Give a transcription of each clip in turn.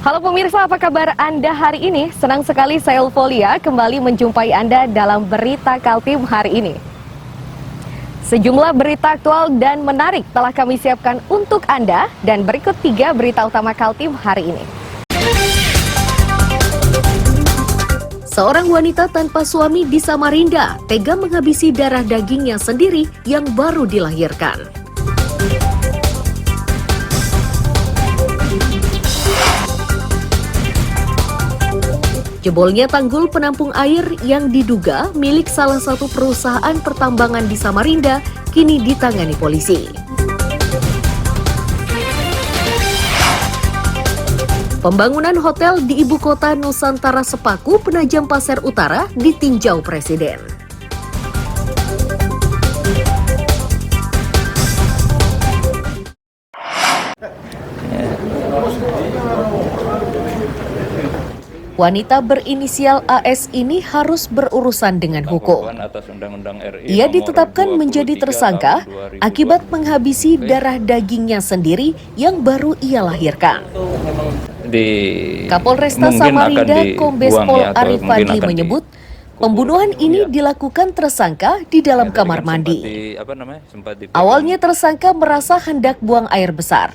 Halo pemirsa, apa kabar Anda hari ini? Senang sekali saya Ulfolia kembali menjumpai Anda dalam Berita Kaltim hari ini. Sejumlah berita aktual dan menarik telah kami siapkan untuk Anda dan berikut 3 berita utama Kaltim hari ini. Seorang wanita tanpa suami di Samarinda tega menghabisi darah dagingnya sendiri yang baru dilahirkan. Jebolnya tanggul penampung air yang diduga milik salah satu perusahaan pertambangan di Samarinda kini ditangani polisi. Pembangunan hotel di ibu kota Nusantara Sepaku, Penajam Pasir Utara ditinjau Presiden. Wanita berinisial AS ini harus berurusan dengan hukum. Ia ditetapkan menjadi tersangka akibat menghabisi darah dagingnya sendiri yang baru ia lahirkan. Kapolresta Samarinda Kombes Pol Arif Fadli menyebut pembunuhan ini dilakukan tersangka di dalam kamar mandi. Awalnya tersangka merasa hendak buang air besar.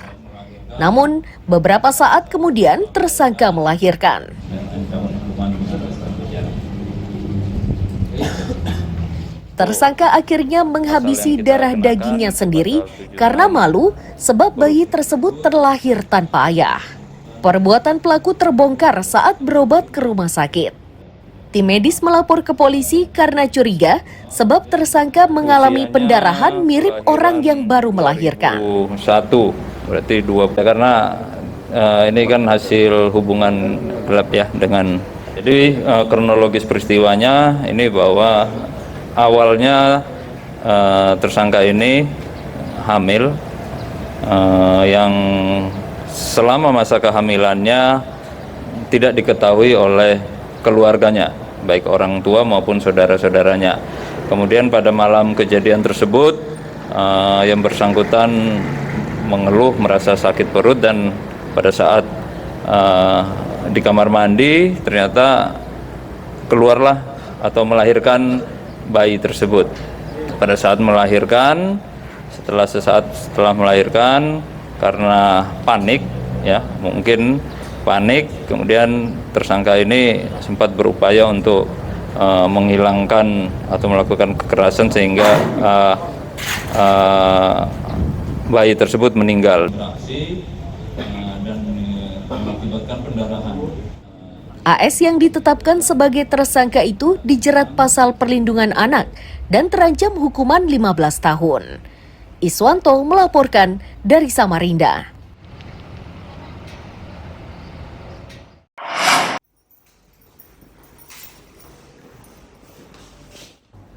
Namun, beberapa saat kemudian tersangka melahirkan. Tersangka akhirnya menghabisi darah dagingnya sendiri karena malu sebab bayi tersebut terlahir tanpa ayah. Perbuatan pelaku terbongkar saat berobat ke rumah sakit. Tim medis melapor ke polisi karena curiga sebab tersangka mengalami pendarahan mirip orang yang baru melahirkan. Berarti 2 karena ini kan hasil hubungan gelap ya dengan. Jadi kronologis peristiwanya ini bahwa awalnya tersangka ini hamil yang selama masa kehamilannya tidak diketahui oleh keluarganya, baik orang tua maupun saudara-saudaranya. Kemudian pada malam kejadian tersebut yang bersangkutan mengeluh merasa sakit perut dan pada saat di kamar mandi ternyata keluarlah atau melahirkan bayi tersebut. Pada saat melahirkan, sesaat setelah melahirkan karena panik ya, mungkin panik, kemudian tersangka ini sempat berupaya untuk menghilangkan atau melakukan kekerasan sehingga bayi tersebut meninggal dan mengakibatkan pendarahan. AS yang ditetapkan sebagai tersangka itu dijerat pasal perlindungan anak dan terancam hukuman 15 tahun. Iswanto melaporkan dari Samarinda.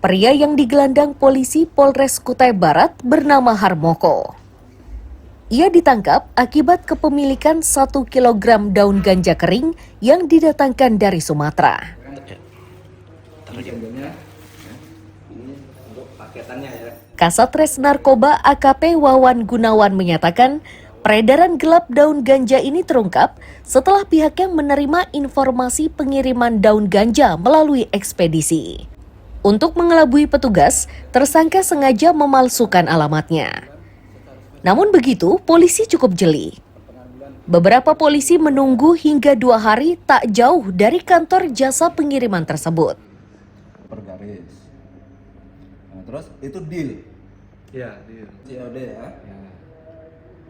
Pria yang digelandang polisi Polres Kutai Barat bernama Harmoko. Ia ditangkap akibat kepemilikan 1 kilogram daun ganja kering yang didatangkan dari Sumatera. Kasatres Narkoba AKP Wawan Gunawan menyatakan peredaran gelap daun ganja ini terungkap setelah pihaknya menerima informasi pengiriman daun ganja melalui ekspedisi. Untuk mengelabui petugas, tersangka sengaja memalsukan alamatnya. Namun begitu, polisi cukup jeli. Beberapa polisi menunggu hingga 2 hari tak jauh dari kantor jasa pengiriman tersebut. Pergaris. Nah, terus itu deal? Ya, deal. COD ya?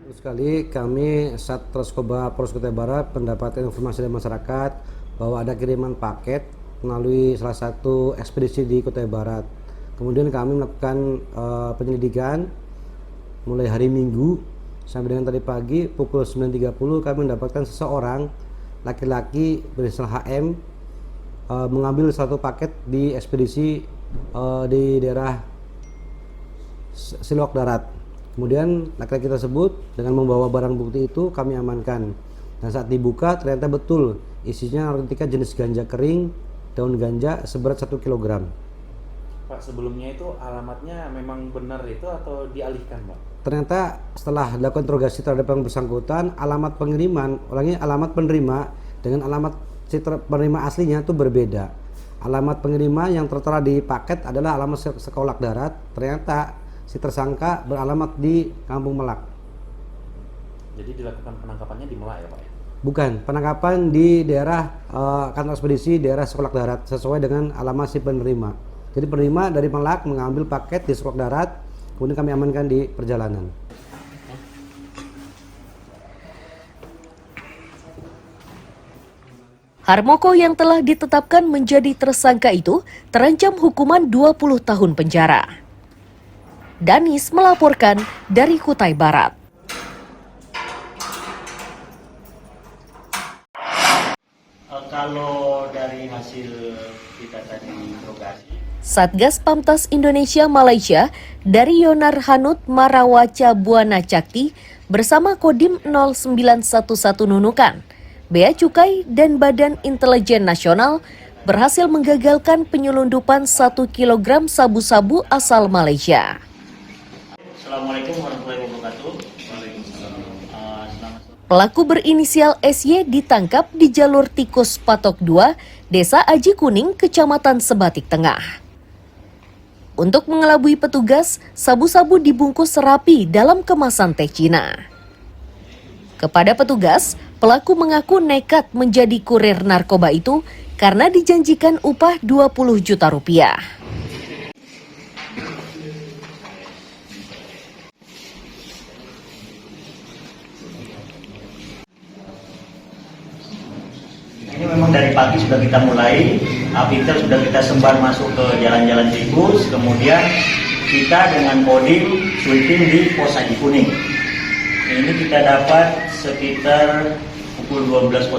Terus kali kami Satreskobra Polres Kutai Barat mendapatkan informasi dari masyarakat bahwa ada kiriman paket melalui salah satu ekspedisi di Kutai Barat. Kemudian kami melakukan penyelidikan mulai hari Minggu sampai dengan tadi pagi pukul 9.30 kami mendapatkan seseorang laki-laki berinisial HM mengambil satu paket di ekspedisi di daerah Siloak Darat. Kemudian laki-laki tersebut dengan membawa barang bukti itu kami amankan. Dan saat dibuka ternyata betul isinya narkotika jenis ganja kering, daun ganja seberat 1 kilogram. Pak, sebelumnya itu alamatnya memang benar itu atau dialihkan, Pak? ternyata setelah dilakukan interogasi terhadap yang bersangkutan, alamat pengiriman, alamat penerima dengan alamat si penerima aslinya itu berbeda. Alamat pengiriman yang tertera di paket adalah alamat Sekolak Darat, ternyata si tersangka beralamat di Kampung Melak. Jadi dilakukan penangkapannya di Melak ya Pak? Bukan, penangkapan di daerah kantor ekspedisi daerah Sekolak Darat sesuai dengan alamat si penerima. Jadi penerima dari Melak mengambil paket di Sekolak Darat, kemudian kami amankan di perjalanan. Harmoko yang telah ditetapkan menjadi tersangka itu terancam hukuman 20 tahun penjara. Danis melaporkan dari Kutai Barat. Kalau dari hasil kita tadi interogasi, Satgas Pamtas Indonesia Malaysia dari Yonar Hanut Marawaca Buana Cakti bersama Kodim 0911 Nunukan, Bea Cukai dan Badan Intelijen Nasional berhasil menggagalkan penyelundupan 1 kg sabu-sabu asal Malaysia. Assalamualaikum warahmatullahi wabarakatuh. Pelaku berinisial SY ditangkap di jalur tikus Patok 2, Desa Aji Kuning, Kecamatan Sebatik Tengah. Untuk mengelabui petugas, sabu-sabu dibungkus rapi dalam kemasan teh Cina. Kepada petugas, pelaku mengaku nekat menjadi kurir narkoba itu karena dijanjikan upah 20 juta rupiah. Ini memang dari pagi sudah kita mulai, apiter sudah kita sebar masuk ke jalan-jalan tikus, kemudian kita dengan kodim sweeping di pos Aji Kuning. Ini kita dapat sekitar pukul 12.00.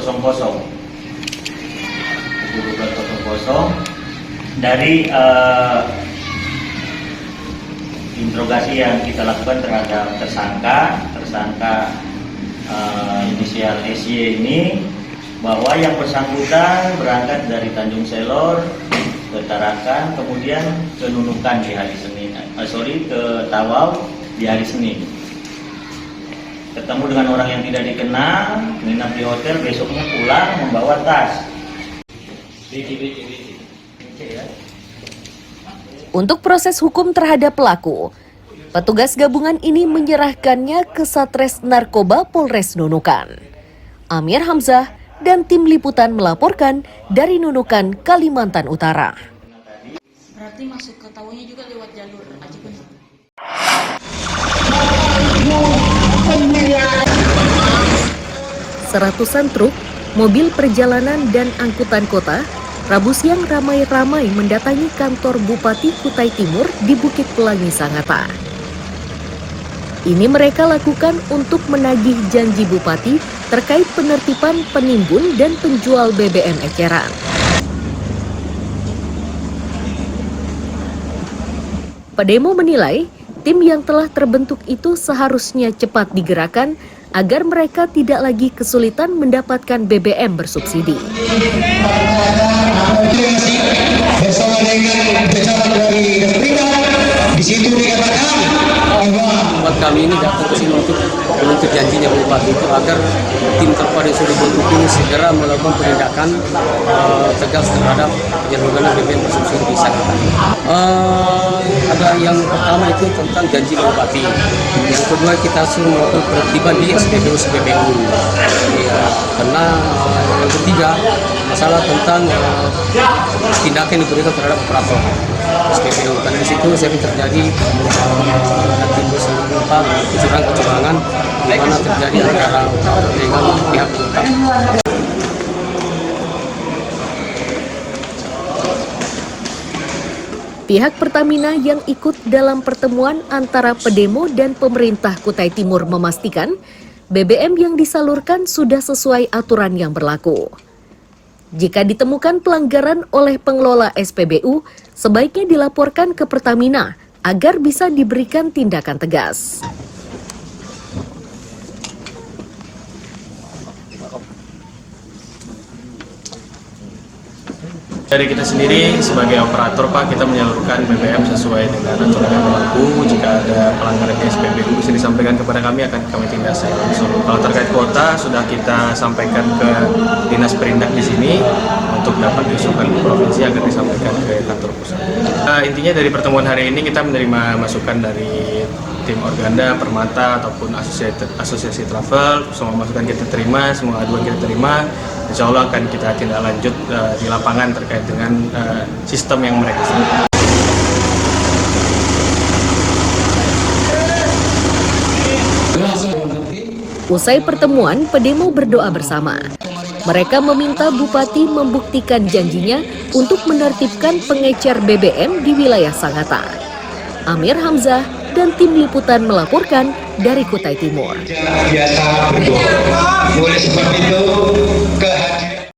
Pukul 12.00 dari interogasi yang kita lakukan terhadap tersangka inisial SY ini, bahwa yang bersangkutan berangkat dari Tanjung Selor ke Tarakan, kemudian ke Nunukan di hari Senin, ke Tawau di hari Senin. Ketemu dengan orang yang tidak dikenal, menginap di hotel, besoknya pulang membawa tas. Untuk proses hukum terhadap pelaku, petugas gabungan ini menyerahkannya ke Satres Narkoba Polres Nunukan. Amir Hamzah dan tim liputan melaporkan dari Nunukan, Kalimantan Utara. Berarti masuk ke Tawunya juga lewat jalur Aji Kuning. Seratusan truk, mobil perjalanan dan angkutan kota Rabu siang ramai-ramai mendatangi kantor Bupati Kutai Timur di Bukit Pelangi Sangatta. Ini mereka lakukan untuk menagih janji Bupati terkait penertiban penimbun dan penjual BBM eceran. Pedemo menilai tim yang telah terbentuk itu seharusnya cepat digerakkan agar mereka tidak lagi kesulitan mendapatkan BBM bersubsidi. Bersama dengan pejabat dari di situ dikatakan buat kami ini datang ke sini untuk janjinya Bupati itu agar tim terpadu yang sudah dibentuk ini segera melakukan penindakan tegas terhadap penyaluran BBM bersubsidi di Sangatta. Ada yang pertama itu tentang janji Bupati, yang kedua kita suruh melakukan penertiban di SPBU. Ya, karena yang ketiga masalah tentang tindakan yang diberikan terhadap operator SPBU, karena di situ sering terjadi timbul kecurangan di mana terjadi antara dengan pihak utang. Pihak Pertamina yang ikut dalam pertemuan antara pedemo dan pemerintah Kutai Timur memastikan BBM yang disalurkan sudah sesuai aturan yang berlaku. Jika ditemukan pelanggaran oleh pengelola SPBU, sebaiknya dilaporkan ke Pertamina agar bisa diberikan tindakan tegas. Dari kita sendiri sebagai operator Pak, kita menyalurkan BBM sesuai dengan aturan yang berlaku. Jika ada pelanggaran SPBU bisa disampaikan kepada kami, akan kami tindak secara langsung. Kalau terkait kuota sudah kita sampaikan ke Dinas Perindak di sini untuk dapat diusulkan ke provinsi agar disampaikan ke kantor pusat. Intinya dari pertemuan hari ini kita menerima masukan dari tim Organda, Permata ataupun asosiasi travel. Semua masukan kita terima, semua aduan kita terima. Insya Allah akan kita tindak lanjut di lapangan terkait dengan sistem yang mereka sebut. Usai pertemuan, pedemo berdoa bersama. Mereka meminta Bupati membuktikan janjinya untuk menertibkan pengecer BBM di wilayah Sangatta. Amir Hamzah dan tim liputan melaporkan dari Kutai Timur. Biasa berdoa. Oleh sebab itu,